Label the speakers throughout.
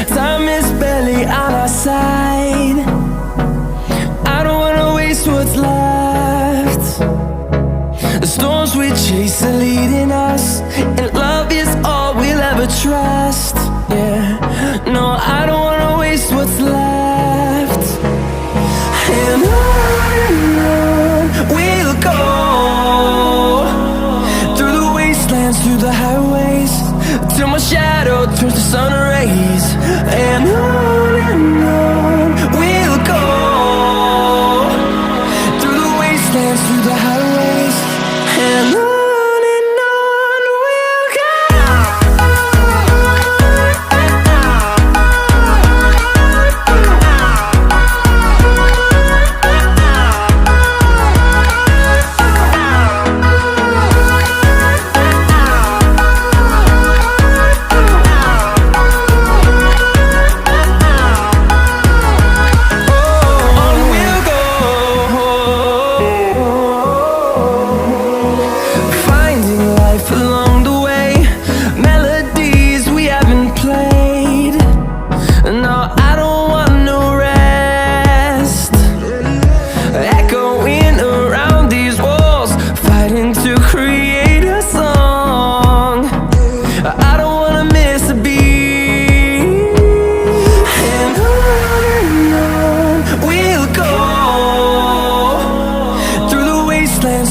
Speaker 1: Time is barely on our side. I don't wanna waste what's left. The storms we chase are leading us, and love is all we'll ever trust. Yeah, no, I don't wanna waste what's left. And on we'll go, through the wastelands, through the highways, till my shadow turns to sun rays. And on we'll go, through the wastelands, through the highways, and on we'll go.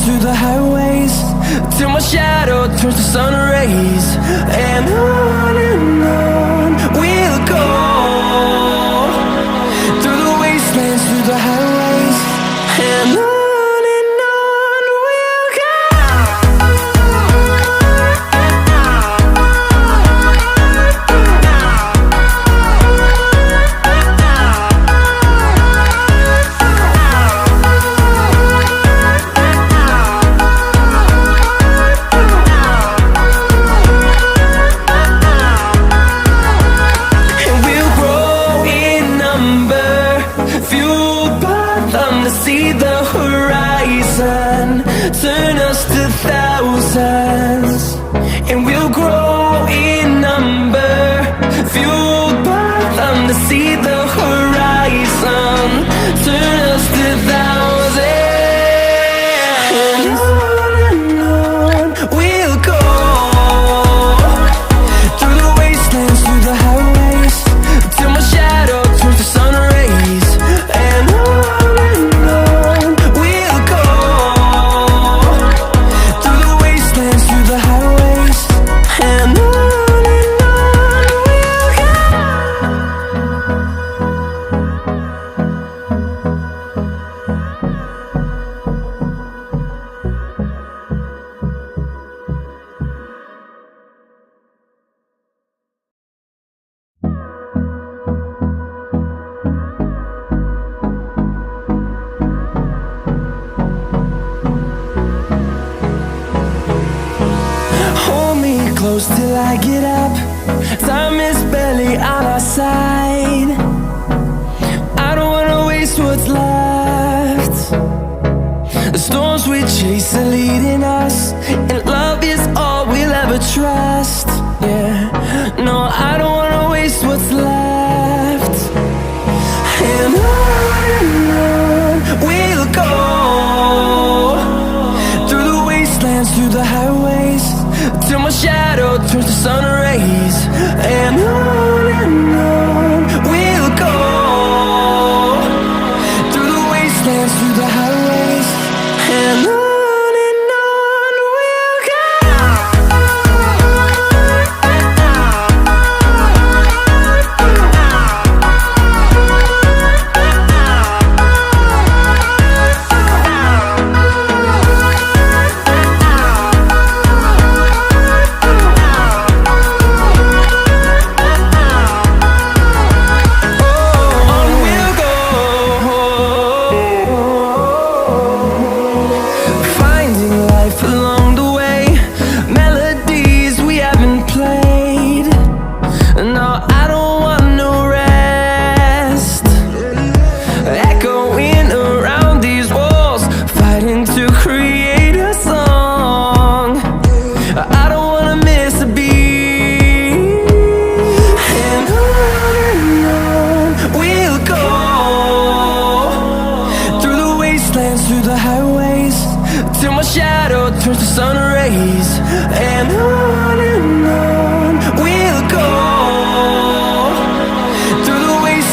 Speaker 1: Through the highways, till my shadow turns to sun rays. And on we'll go, through the wastelands, through the highways, and on we'll go. See the horizon turn us to thousands, and we'll grow in number, fueled by them. To see the horizon turn us to thousands, and on we'll go, through the wastelands, through the highways, till my shadow turns to sun rays. And close till I get up. Time is barely on our side. I don't wanna waste what's left. The storms we chase are leading us, and love is all we'll ever trust. Yeah, no, I don't wanna waste what's left. And on we'll go, through the wastelands, through the highways, till my shadow turns to sun rays. And on we'll go, through the wastelands, through the highways, and on we'll go.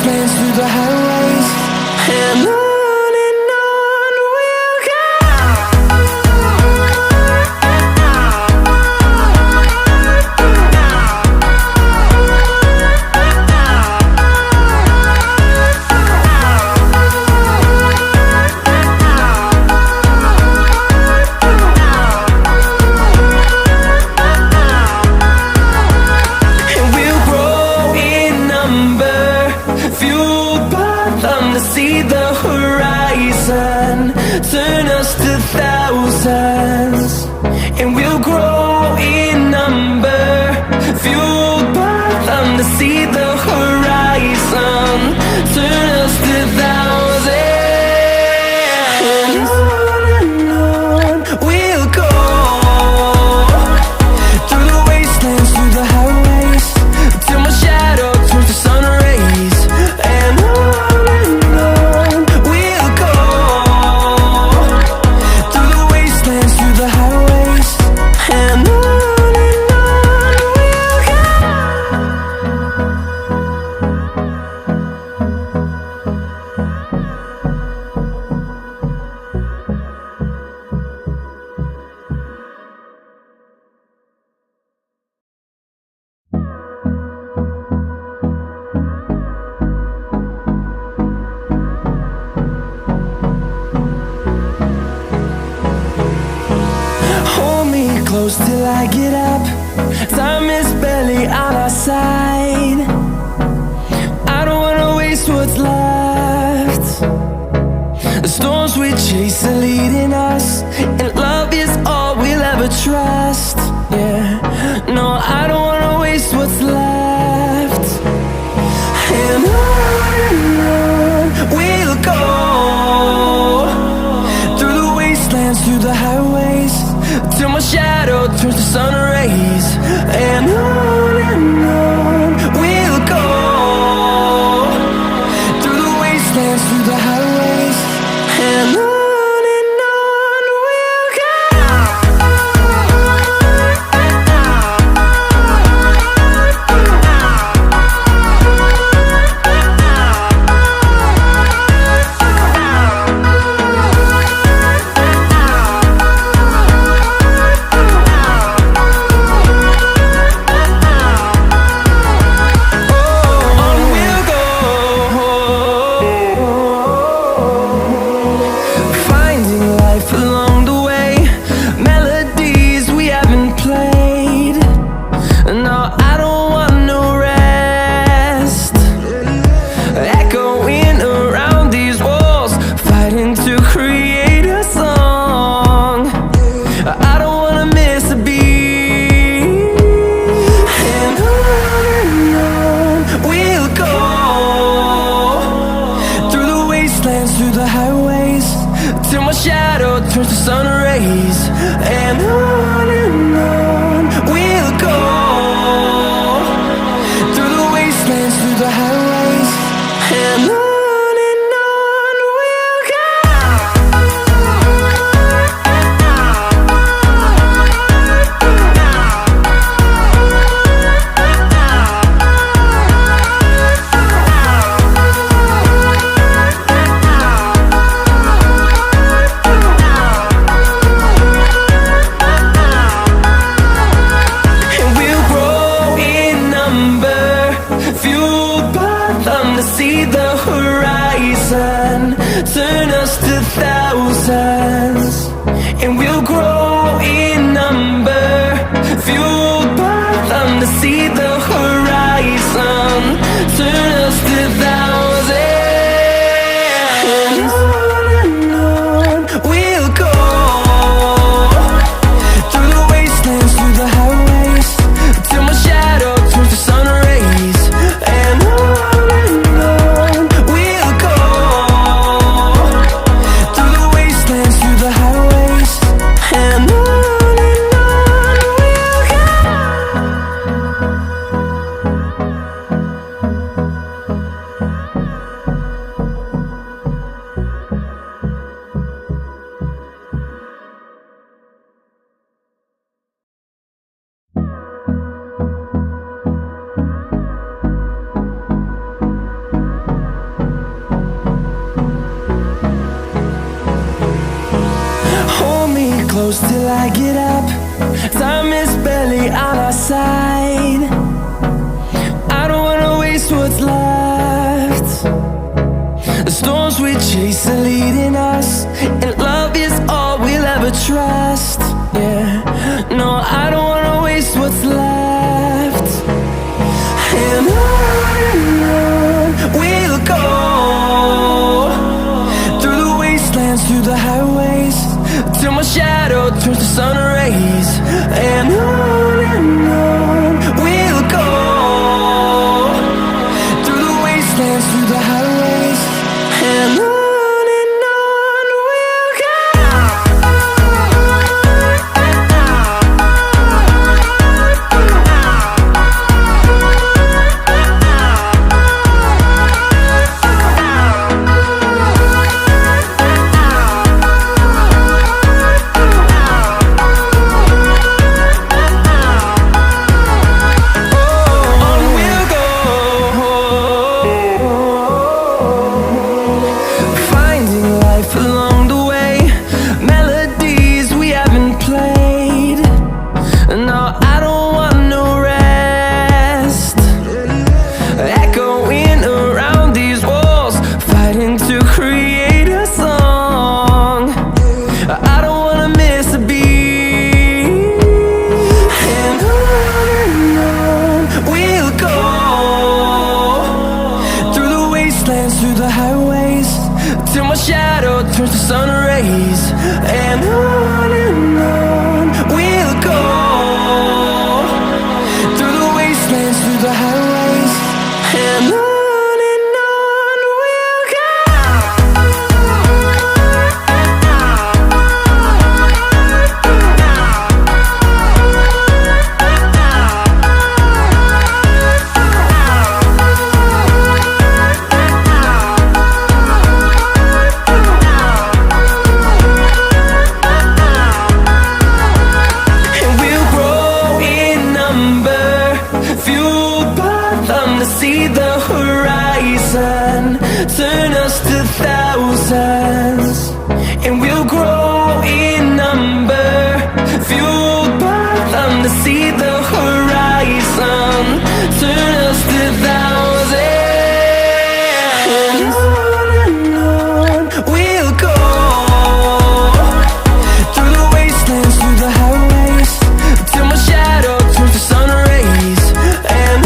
Speaker 1: wastelands, through the highways, and on we'll go. See the horizon, turn us to thousands, and we'll grow in number, fueled by them to see the horizon, turn us to thousands, and on we'll go, through the wastelands, through the highways, till my shadow turns to sun rays, and on. Close till I get up, time is barely on our side. I don't wanna waste what's left. The storms we chase are leading us, and love is all we'll ever trust. Yeah, no, I don't wanna waste what's left. And on we'll go, through the wastelands, through the highways, till my shadow turns to sun rays, and on we'll go, through the wastelands, through the highways, and on we'll go. Through the highways, till my shadow turns to sun rays, and on we'll go, through the wastelands, through the highways, and on we'll go. See the horizon, turn us to thousands, and we'll grow in number, fueled by them to see the horizon, turn us to thousands, and on we'll go, through the wastelands, through the highways, till my shadow turns to sun rays, and on through the highways, and on we'll go. close till I get up. Time is barely on our side. I don't wanna waste what's left. The storms we chase are leading us, and love is all we'll ever trust. Yeah, no, I don't wanna waste what's left. And on we'll go, through the wastelands, through the highways, till my shadow turns to sun rays. And on we'll go, through the wastelands, through the highways, and on we'll go. Through the highways, till my shadow turns to sun rays. And on we'll go, through the wastelands, through the highways, and on we'll go. See the horizon turn us to thousands, and we'll grow in number, fueled by them. To see the horizon turn us to thousands, and on we'll go, through the wastelands, through the highways, till my shadow turns to sun rays. And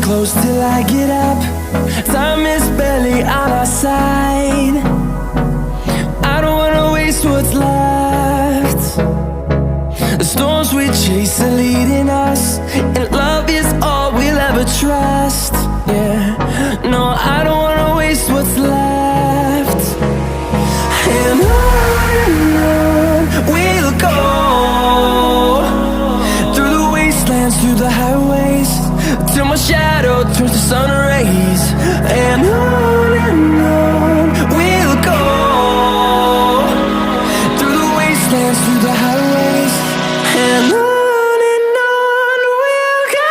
Speaker 1: close till I get up. Time is barely on our side. I don't wanna waste what's left. The storms we chase are leading us, and love is all we'll ever trust. Yeah, no, I don't wanna waste what's left. And on we'll go, through the wastelands, through the highways, till my shadow turns to sun rays. And on we'll go, through the wastelands, through the highways, and on we'll go.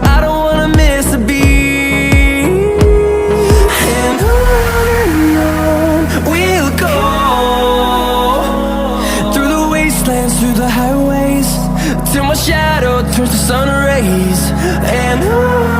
Speaker 1: I don't wanna miss a beat. till my shadow turns to sun rays. And on